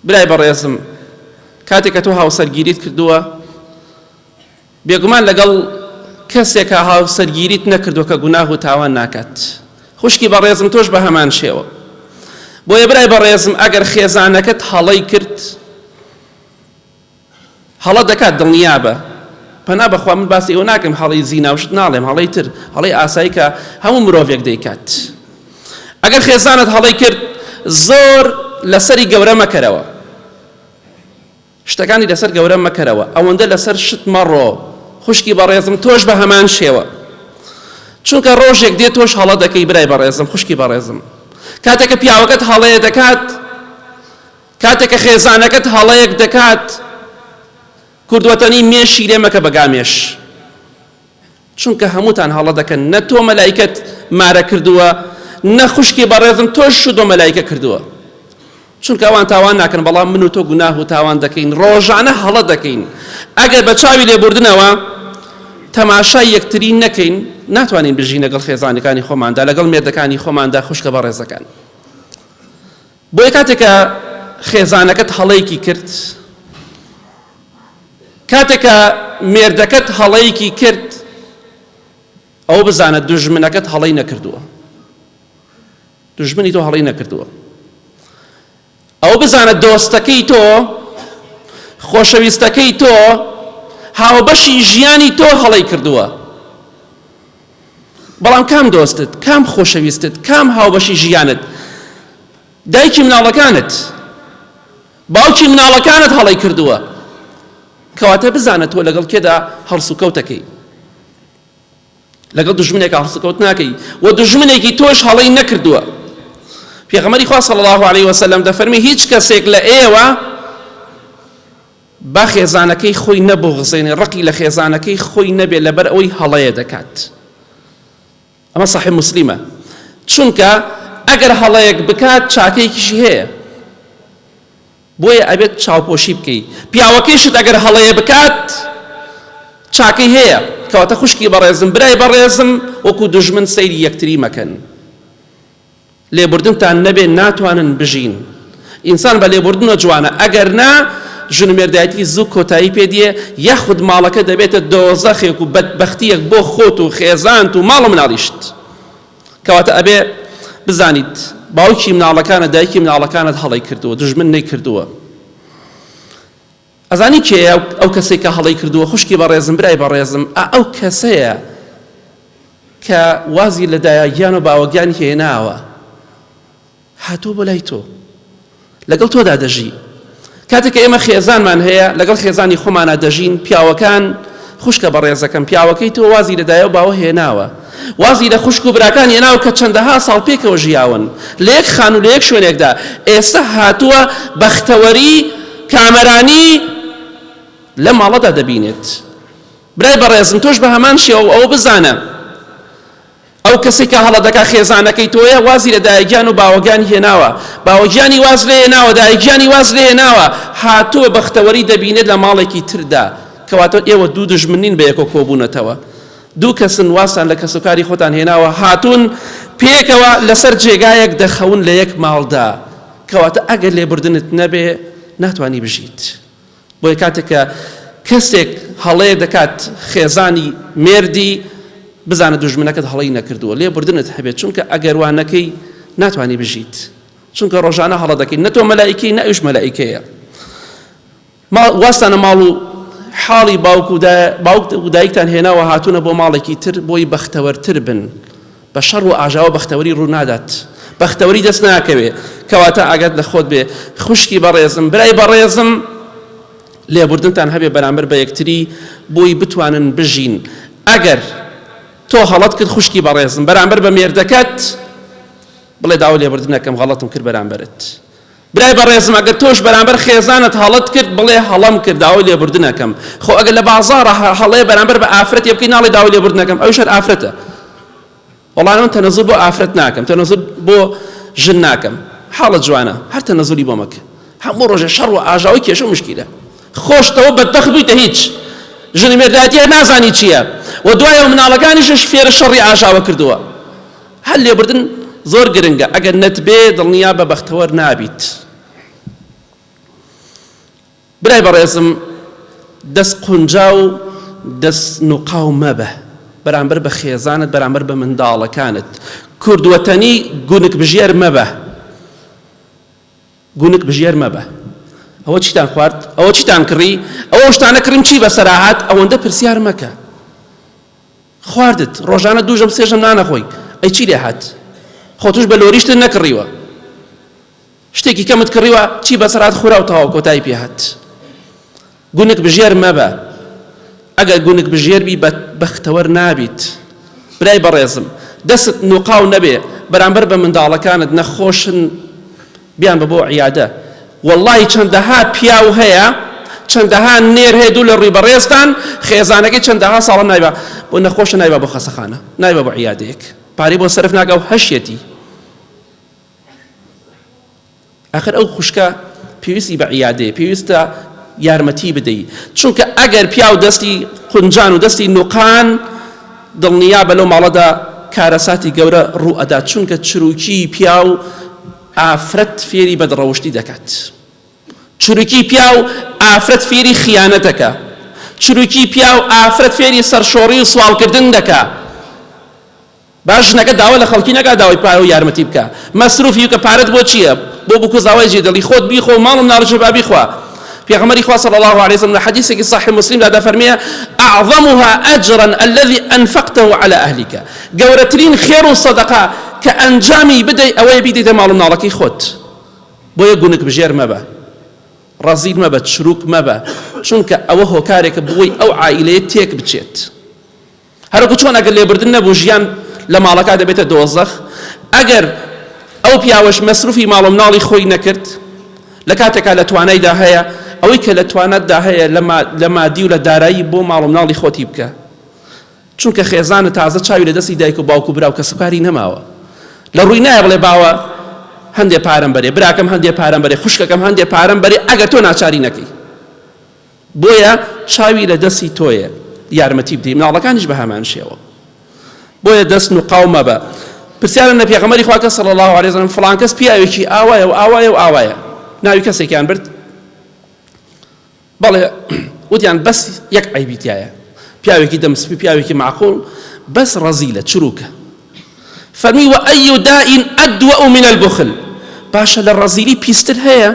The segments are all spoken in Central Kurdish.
برای بەڕێزم کاتێک کە تۆ هاوسەرگیریت کردووە بێگومان لەگەڵ کەسێک هاوسەرگیریت نەکردووە کە گوناه و تاوان ناکات. خوشکی بەڕێزم تۆش بە هەمان شێوە. بۆیە برای بەڕێزم ئەگەر خێزانەکەت هەڵەی کرد هەڵە دەکات دڵنیابە پەنا بەخوا من باسی ئەوە ناکەم هەڵەی زیناوشت ناڵێم هەڵەی تر هەڵەی ئاسایی کە هەموو مرۆڤێک دەیکات. ئەگەر خێزانت هەڵەی کرد زۆر لەسەری گەورە مەکەرەوە شتەکانی لەسەر گەورە مەکەرەوە ئەوەندە لەسەر شت مەڕۆ. خوشکی بەڕێزم تۆش بە هەمان شێوە چونکە ڕۆژێک دێت تۆش هەڵە دەکەی برای بەڕێزم خوشکی بەڕێزم. کاتێک کە پیاوەکەت هەڵەیە دەکات کاتێک کە خێزانەکەت هەڵەیەک دەکات کوردوەتەنی مێشی لێ مەکە بەگامێش چونکە هەمووتان هەڵە دەکەن نە تۆ مەلایکەت مارە کردووە نە خوشکی بەڕێزم تۆش شودۆ مەلایکە کردووە چونکە ئەوان تاوان ناکەن بەڵام من و تۆ گوناه و تاوان دەکەین ڕۆژانە هەڵە دەکەین. ئەگەر بە چاوی لێبوردنەوە تەماشای یەکتری نەکەین ناتوانین بژین لەگەڵ خێزانەکانی خۆماندا لەگەڵ مێردەکانی خۆماندا خوشکە بەڕێزەکان. بۆیە کاتێک کە خێزانەکەت هەڵەیەکی کرد کاتێک کە مێردەکەت هەڵەیەکی کرد ئەو بزانە دوژمنەکەت هەڵەی نەکردووە دوژمنی تۆ هەڵەی نەکردووە. ئەو بزانە دۆستەکەی تۆ خۆشەویستەکەی تۆ هاوبەشی ژیانی تۆ هەڵەی کردووە. بەڵام کام دۆستت کام خۆشەویستت کام هاوبەشی ژیانت دایکی مناڵەکانت باوکی مناڵەکانت هەڵەی کردووە کەواتە بزانە تۆ لەگەڵ کێدا هەڵس و کەوتەکەی لەگەڵ دوژمنێکە هەڵس و کەوت ناکەی و دوژمنێکی تۆش هەڵەی نەکردووە. پێغەمبەری خوا صلی الله علیه وسلم دەفەرمی هیچ کەسێک لە ئێوە با خێزانەکەی خۆی نەبوغزێنێ ڕقی لە خێزانەکەی خۆی نەبێ لەبەر ئەوەی هەڵەیە دەکات. ئەمە صحیح موسلیمە چونکە ئەگەر هەڵەیەک بکات چاکەیەکیشی هەیە بۆیە ئەبێت چاوپۆشی بکەی. پیاوەکەیشت ئەگەر هەڵەیە بکات چاکەی هەیە کەواتە خوشکی بەڕێزم برای بەڕێزم وەکو دوژمن سەیری یەکتری مەکەن. لێبوردنتان نەبێ ناتوانن بژین. ئینسان بە لێبوردنەوە جوانە ئەگەر نا ژنمێردایەتی زوو کۆتایی پێدیە یاخود ماڵەکە دەبێتە دۆزەخێک و بەدبەختیەک بۆ خۆت و خێزانت و ماڵ و مناڵیشت. کەواتە ئەبێ بزانیت باوکی مناڵەکانە دایکی مناڵەکانت هەڵەی کردووە دوژمن نەیکردووە. ئەزانی کێیە ئەو کەسێک کە هەڵەی کردووە خوشکی بەڕێزم برای بەڕێزم ئەو کەسەیە کە وازی لە دایەگیان و باوەگیان هێناوە هاتووە بۆ لای تۆ لەگەڵ تۆدا دەژی. کاتێک کە ئێمە خێزانمان هەیە لەگەڵ خێزانی خۆمانە دەژین پیاوەکان خوشکە بەڕێزەکەم پیاوەکەی تۆ وازی لە دایە و باوە هێناوە وازی لە خوشک و براکان هێناوە کە چەندەها ساڵ پێکەوە ژیاون لە یەک خان و لە یەک شوێنێکدا ئێستا هاتووە بەختەوەری کامەرانی لە ماڵەدا دەبینێت. برای بەڕێزم تۆش بە هەمان شێوە ئەو بزانە ئەو کەسێک کە هەڵە دەکا خێزانەکەی تۆیە وازی لە دایەگیان و باوەگیان هێناوە باوەگیانی واز لێ هێناوە دایەگیانی واز لێ هێناوە هاتووە بەختەوەری دەبینێت لە ماڵێکی تردا کەواتە ئێوە دوو دژمنین بە یەکۆ کۆبوونەتەوە دوو کەسن واستان لە کەسوکاری خۆتان هێناوە هاتوون پێکەوە لەسەر جێگایەک دەخەون لە یەک ماڵدا کەواتە ئەگەر لێبوردنت نەبێ ناتوانی بژیت. بۆیە کاتێک کە کەسێک هەڵەیە دەکات خێزانی مێردی بزانە دوژمنەکەت هەڵەی نەکردووە لێبوردنت هەبێت چونکە ئەگەر وانەکەی ناتوانی بژیت چونکە ڕۆژانە هەڵە دەکەین نە تۆ مەلایکەی نە ئەوش مەلایکەیە. واستانە ماڵ و حاڵی باوک و دایکتان هێناوە هاتوونە بۆ ماڵێکی تر بۆی بەختەوەرتر بن بە شەڕ و ئاژاوە بەختەوەری ڕوو نادات بەختەوەری دەست ناکەوێ کەواتە ئاگات لە خۆت بێ. خوشکی بەڕێزم برای بەڕێزم لێبوردنتان هەبێ بەرامبەر بە یەکتری بۆی بتوانن بژین. ئەگەر تۆ هەڵەت کرد خوشکی بەڕێزم بەرامبەر بە مێردەکەت بڵێ داوا لێبوردن نەکەم غەڵەتم کرد بەرامبەرت. برای بەڕێزم ئەگەر تۆش بەرامبەر خێزانت هەڵەت کرد بڵێ هەڵەم کرد داوا لێبوردن نەکەم. خۆ ئەگەر لە بازاڕە هەڵەیە بەرامبەر بە ئافرەت بکەی ناڵێ داوا لێبوردن نەکەم ئەویش هەر ئافرەتە. وەڵام من تەنەزوڵ بۆ ئافرەت ناکەم تەنەزوڵ بۆ ژن ناکەم حاڵە جوانە هەر تەنەزوڵی بۆ مەکە هەموو ڕۆژێ شەڕ و ئاژاوی کێشە و مشکیلە خۆشتەوە بەدبەخت بوویتە هیچ ژنی مێردایەتی نازانی چییە و دوایە مناڵەکانیشش فێرە شەڕی ئاژاوە کردووە. هەر لێبوردن زۆر گرنگە ئەگەر نەتبێ دڵنیا بە بەختەوەر نابیت. برای بەڕێزم دەست قونجا و دەست نوقاو مەبە بەرامبەر بە خێزانت بەرامبەر بە منداڵەکانت کوردوەتەنی گونک بژێر مەبە گونک بژێر مەبە ئەوە چیتان خوارد ئەوە چیتان کڕی ئەوە شتانە کڕیم چی بەسەراهات ئەوەندە پرسیار مەکە خواردت ڕۆژانە دووژەم سێژەم نانەخۆی ئەی چی لێ هات خۆ توش بە لۆریشتت نەکڕیوە شتێکی کەمت کڕیوە چی بەسەرات خوراو تەواو کۆتایی پێهات گونک بژێر مەبە ئەگەر گونک بژێربی بەختەوەر نابیت برای بەڕێزم دەست نوقاو نەبێ بەرامبەر بە منداڵەکانت نەخۆشن بیان بە بۆ عیادە واللهی چەندەها پیاو هەیە چەندەها نێر هەیە دوو لە ڕووی بەڕێزتان خێزانەکەی چەندەها ساڵە نایبە بۆ نەخۆشە نایبە بۆ خەسەخانە نایبە بۆ عیادەیەک پارەی بۆ سەرف ناکە و هەشیەتی ئاخر ئەو خوشکە پێویستی بە عیادەیە پێویستە یارمەتی بدەیت چونکە ئەگەر پیاو دەستی قونجان و دەستی نوقان دڵنیا بە لەو ماڵەدا کارەساتی گەورە ڕوو ئەدات چونکە چروکی پیاو ئافرەت فێری بەدڕەوشتی دەکات چروکی پیاو ئافرەت فێری خیانەتەکە چروکی پیاو ئافرەت فێری سەرشۆڕی و سوالکردن دەکا باش ژنەکە داوا لە خەڵکی نەکا داوای پارە و یارمەتی بکە مەسروفی کە پارەت بۆ چییە بۆ بکوزاوای جێدەڵی خۆت بیخۆ و ماڵم ناڕژە بابی خوا پێغەمبەری خوا صلی الله عليه وسلم لە حەدیثێکی صحیح مسلم دا دەفەرمێ أعظمها أجرا الذي أنفقته على أهلك گەورەترین خێر و سەدەقە کە ئەنجامی بدەی ئەوەیە بیدەیتە ماڵ و مناڵەکەی خۆت بۆیە گونک بژێر مەبە ڕەزیل مەبە چروک مەبە چونکە ئەوە هۆکارێکە بۆی ئەو عائیلەیە تێک بچێت هەروەکو چۆن ئەگەر لێبوردن نەبوو ژیان لە ماڵەکە دەبێتە دۆزەخ ئەگەر ئەو پیاوەش مەسروفی ماڵ و مناڵی خۆی نەکرد لە کاتێکا لە توانایدا هەیە ئەوەی کە لە توانەتدا هەیە لە مادی و لە دارایی بۆ ماڵ و مناڵی خۆتی بکە چونکە خێزانە تازە چاوی لە دەستی دایک و باوک و براو کە سوکاری نەماوە لە ڕووی نایە بڵێ باوە هەندێ پارەم بەرێ براکەم هەندێ پارەم بەرێ خوشکەکەم هەندێ پارەم بەرێ ئەگەر تۆ ناچاری نەکەی بۆیە چاوی لە دەستی تۆیە یارمەتی بدەی مناڵەکانیش بە هەمان شێوە بۆیە دەست نوقاو مەبە پرسیارن لە پێغەمبەری خوا کە صلی الله عليه وسلم فڵان کەس پیاوێکی ئاوایە و ئاوایە و ئاوایە ناوی کەسێکیان برد بەڵێ وتیان بەس یەک عیبی تایە پیاوێکی دەمسپی پیاوێکی معقوڵ بەس ڕەزیلە چروکە فەرمی وأي داء أدوأ من البخل باشە لە ڕەزیلی پیستر هەیە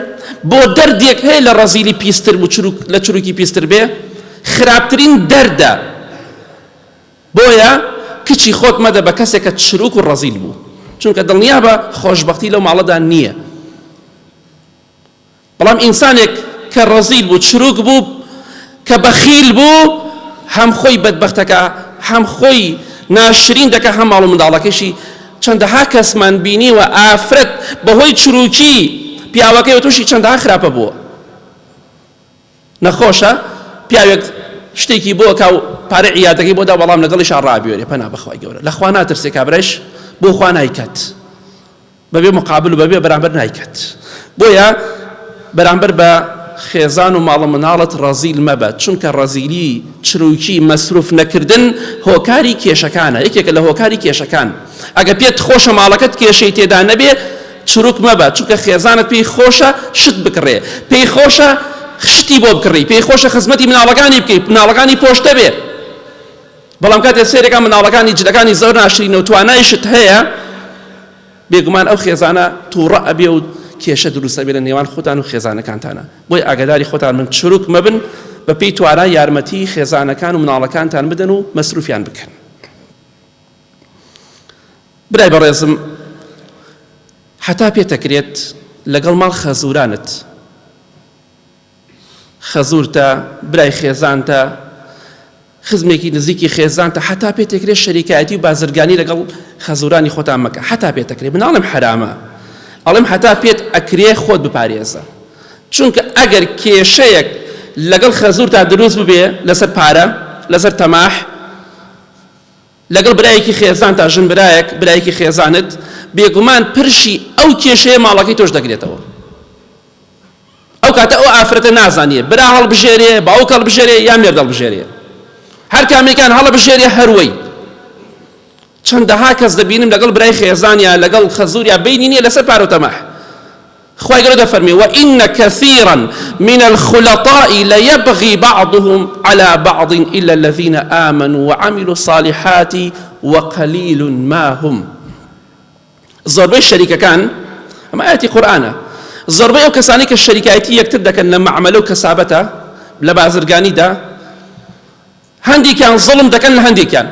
بۆ دەردێک هەیە لە ڕەزیلی پیستر لە چروکی پیستر بێ خراپترین دەردە بۆیە کچی خۆت مەدە بە کەسێکە چروک و ڕەزیل بوو چونکە دڵنیا بە خۆشبەختی لەو ماڵەدا نییە بەڵام ئینسانێک کە ڕەزیل بوو چروک بوو کە بەخیل بوو هەم خۆی بەدبەختەکە هەم خۆی ناشرین دەکە هەم ماڵ و منداڵەکەشی چەندەها کەسمان بینی و ئافرەت بەهۆی چروکی پیاوەکەی و تووشی چەندەها خراپە بووە نەخۆشە پیاوێک شتێکی بۆ کە و پارە عیادەکەی بۆدا بەڵام لەگەڵیشان ڕابێرێ پەنا بەخوای گەورە لە خوا ناترسێ کابرایش بۆ خوا نایکات بەبێ مقابل و بەبێ بەرامبەر نایکات بۆیە بەرامبەر بە خێزان و ماڵ و مناڵت ڕەزیل مەبە چونکە ڕەزیلی چروکی مەسروف نەکردن هۆکاری کێشەکانە یەکێکە لە هۆکاری کێشەکان ئەگە پێت خۆشە ماڵەکەت کێشەی تێدا نەبێ چروک مەبە چونکە خێزانت پێی خۆشە شت بکڕێ پێی خۆشە شتی بۆ بکڕی پێی خۆشە خزمەتی مناڵەکانی بکەیت مناڵەکانی پۆشتە بێ بەڵام کاتێک سێرێکە مناڵەکانی جلەکانی زۆر ناشرین و توانای شت هەیە بێگومان ئەو خێزانە تووڕە ئەبێ و کێشە دروستە بێ لە نێوان خۆتان و خێزانەکانتانە بۆی ئاگاداری خۆتان من چروک مەبن بە پێی توانای یارمەتی خێزانەکان و مناڵەکانتان بدەن و مەسروفیان بکەن برای بەڕێزم حتا پێتەکرێت لەگەڵ ماڵ خەزورانت خەزورتە برای خێزانتە خزمێکی نزیکی خێزانتە حتا پێتەکرێت شەریکایەتی و بازرگانی لەگەڵ خەزورانی خۆتان مەکە حتا پێتەکرێت مناڵم حرامە ئەڵێم حتا پێت ئەکرێ خۆت بپارێزە چونکە ئەگەر کێشەیەک لەگەڵ خەزورتا دروست ببێ لەسەر پارە لەسەر تەماح لەگەڵ برایەکی خێزان تا ژن برایەکی خێزانت بێگومان پرشی ئەو کێشەیە ماڵەکەی تۆش دەگرێتەوە ئەو کاتە ئەو ئافرەتە نازانیە برا هەڵبژێرێ باوک هەڵبژێرێ یان مێرد هەڵبژێرێ هەر کامێکان هەڵبژێرێ هەروەی چەندەها کەس دەبینم لەگەڵ برای خێزانیا لەگەڵ خەزوریا بینی نییە لەسەر پارە و تەماح خی گەورە دەفەرمێ وإن كثيرا من الخلطاء ليبغي بعضهم على بعض إلا الذين آمنوا وعملوا الصالحات وقليل ما هم. زۆربەی شەریکەکان ئەمە ئاەتی قورئانە، زۆربەی ئەو کەسانی کە شەریکایەتی یەکتر دەکەن لە مەعامەلە و کەسابەتە لە بازرگانیدا، هەندێکیان زڵم دەکەن لە هەندێکیان،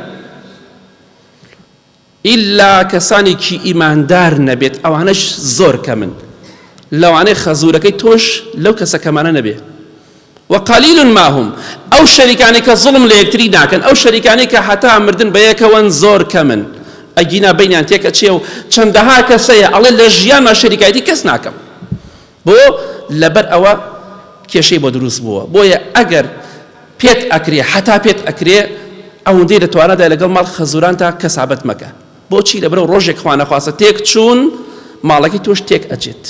ئیلا کەسانێکی ئیماندار نەبێت ئەوانەش زۆر کەمن، لەوانەیە خەزوورەکەی تۆش لەو کەسە کەمانە نەبێ. وقلیل ما هم، ئەو شەریکانەی کە زڵم لە یەکتری ناکەن، ئەو شەریکانەی کە حتا مردن بە یەکەوەن زۆر کەمن، ئەگینا بینیان تێکەچێ و چەندەها کەسەیە ئەڵێ لە ژیانما شەریکایەتی کەس ناکەم، بۆ لەبەر ئەوە کێشەی بۆ دروست بووە. بۆیە ئەگەر پێت ئەکرێ حتا پێت ئەکرێ ئەوەندەی لەتوانەدا لەگەڵ ماڵ خەزووران تا کەسابەت مەکە. بۆچی؟ لەبەرەوە ڕۆژێک خوا نەخواستە تێک چوون ماڵەکەی تۆش تێک ئەچێت،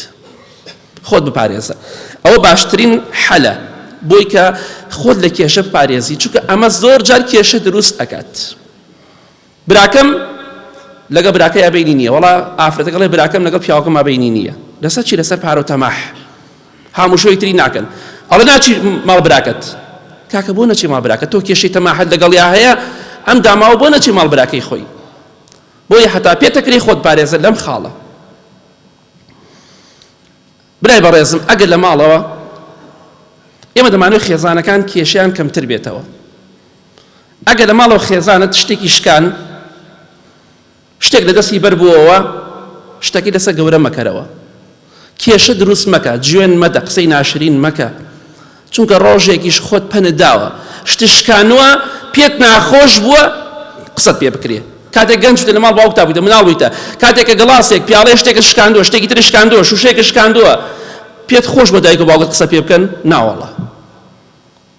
خۆت بپارێزە. ئەوە باشترین حەلە بۆی کە خۆت لە کێشە بپارێزی، چونکە ئەمە زۆر جار کێشە دروست ئەکات. براکەم لەگە براکەی ئەبینی نییە، وەڵا ئافرەتەکە لێ براکەم لەگەڵ پیاوەکەم ئەبینی نییە، لەسەر چی؟ لەسەر پارە و تەماح، هەموو شوێی تری ناکەن. ئەڵێ ناچی ماڵ براکەت، کاکە بۆ نەچی ماڵ براکەت؟ تۆ کێشەی تەماحەت لەگەڵیا هەیە، ئەم داماوە بۆ نەچی ماڵ براکەی خۆی. بۆیە حتا پێتەکری خۆت پارێزە لەم خاڵە. برای بەڕێزم، ئەگەر لە ماڵەوە ئێمە دەمانوێت خێزانەکان کێشیان کەمتر بێتەوە. ئەگەر لە ماڵەوە خێزانت شتێکی شکان، شتێک لە دەستی بەربووەوە، شتێکی لەسەر گەورە مەکەرەوە، کێشە دروست مەکە، جوێن مەدە، قسەی ناشرین مەکە، چونکە ڕۆژێکیش خۆت پەنت داوە شتی شکانووە پێت ناخۆش بووە قسەت پێ بکرێ. کاتێک گەنج لە ماڵ باوکتا بوویتە مناڵ بوویتە، کاتێکە گڵاسێک پیاڵەیە شتێکە شکاندووە، شتێکی تر شکاندووە، شوشەیەکە شکاندووە، پێت خۆش بە دایک و باوکت قسە پێ بکەن؟ ناوەڵە.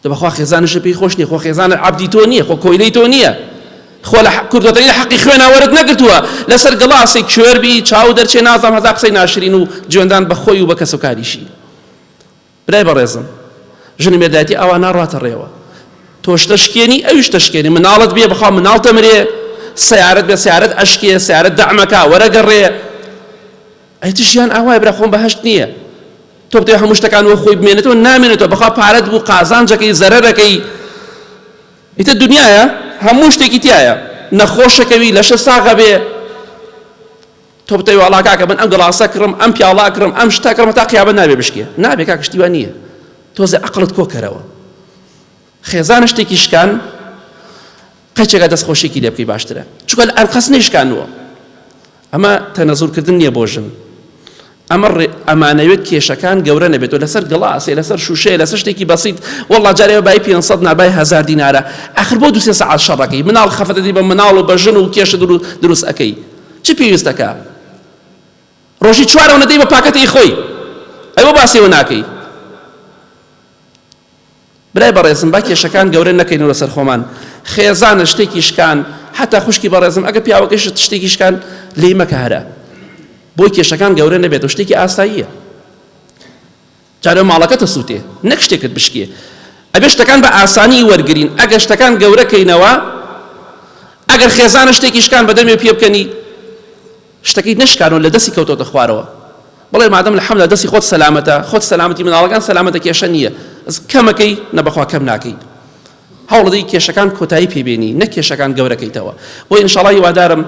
دەبخوا خێزانش پێی خۆش نییە، خۆ خێزانە عەبدی تۆ نییە، خۆ کۆیلەی تۆ نییە، خۆ لە کوردەتەنی لە حەقی خوێناوەرت نەگرتووە، لەسەر گڵاسێک کوێربی چاو دەرچێ نازام هەتا قسەی ناشرین و جوێندان بە خۆی و بە کەس و کاریشی. برای بەڕێزم، ژنی مێردایەتی ئەوە ناڕاتە ڕێوە. تۆش تەشکێنی ئەویش تەشکێنی، مناڵت بێ بخوا مناڵ تەمرێ، سیارەت بێ سیارەت ئەشکێ، سیارەت دەعمەکە وەرەگەڕێ. ئەیتر ژیان ئاوای برا خۆم بەهەشت نییە. تۆ بتێ هەموو شتەکان وە خۆی بمێنێتەوە، نامێنێتەوە، بەخوا پارەت بوو، قازانجەکەی، زەرەرەکەی. ئیتر دنیایە هەموو شتێکی تایە، نەخۆشەکەوی لەشە ساغە بێ، تۆ بتەوی وەڵا کاکە من ئەم گڵاسە کڕم، ئەم پیاڵا کڕم، ئەم شتە کڕم، تا قیامەت نابێ بشکێ. نابێ کاکە، شتیوان نییە، تۆزێ عەقڵت کۆکەرەوە. خێزانە شتێکی شکان قەچێکە دەستخۆشێکی لێ بکەی باشترە، چونکە لە ئەنقەس نەیشکانووە. ئەمە تەنەزولکردن نییە بۆ ژن. ئەمانەوێت کێشەکان گەورە نەبێتەوە، لەسەر گڵاسێ، لەسەر شوشەیە، لەسەر شتێکی بەسیط. وەڵڵا جارێ بای 500 نابای 1000 دینارە، ئاخر بۆ 2-3 سەعات شەڕەکەی، مناڵ خەفەتەدی بە مناڵ و بە ژن و کێشە دروست ئەەکەی. چی پێویستەکە؟ ڕۆژی 4 نەدەی بە پاکەتەی خۆی، ئەی بۆ باسیەوە ناکەی. برای بەڕێزم، با کێشەکان گەورە نەکەینەوە لەسەر خۆمان. خێزانە شتێکی شکان، حتا خوشکی بەڕێزم، ئەگە پیاوەکەش شتێکی شکان لێی مەکە هەرە، بۆی کێشەکان گەورە نەبێت و شتێکی ئاساییە. جارێ ماڵەکەتە سووتێ، نەک شتێکت بشکێ، ئەبێ شتەکان بە ئاسانی وەرگرین. ئەگەر شتەکان گەورەکەینەوە، ئەگەر خێزانە شتێکی شکان بەدەمێ پێ بکەنی، شتەکەی نەشکانەوە لە دەستی کەوتۆتە خوارەوە. بڵێ مادەم لە حەمدا دەستی خۆت سەلامەتە، خۆت سەلامەتی مناڵەکان سەلامەتە، کێشە نییە، کەمەکەی نەبەخوا کەم ناکەی. هەوڵدەی کێشەکان کۆتایی پێبێنی، نەک کێشەکان گەورەکەیتەوە. بۆ ئینشاڵڵا هیوادارم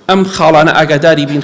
ئەم خاڵانە ئاگاداری بین.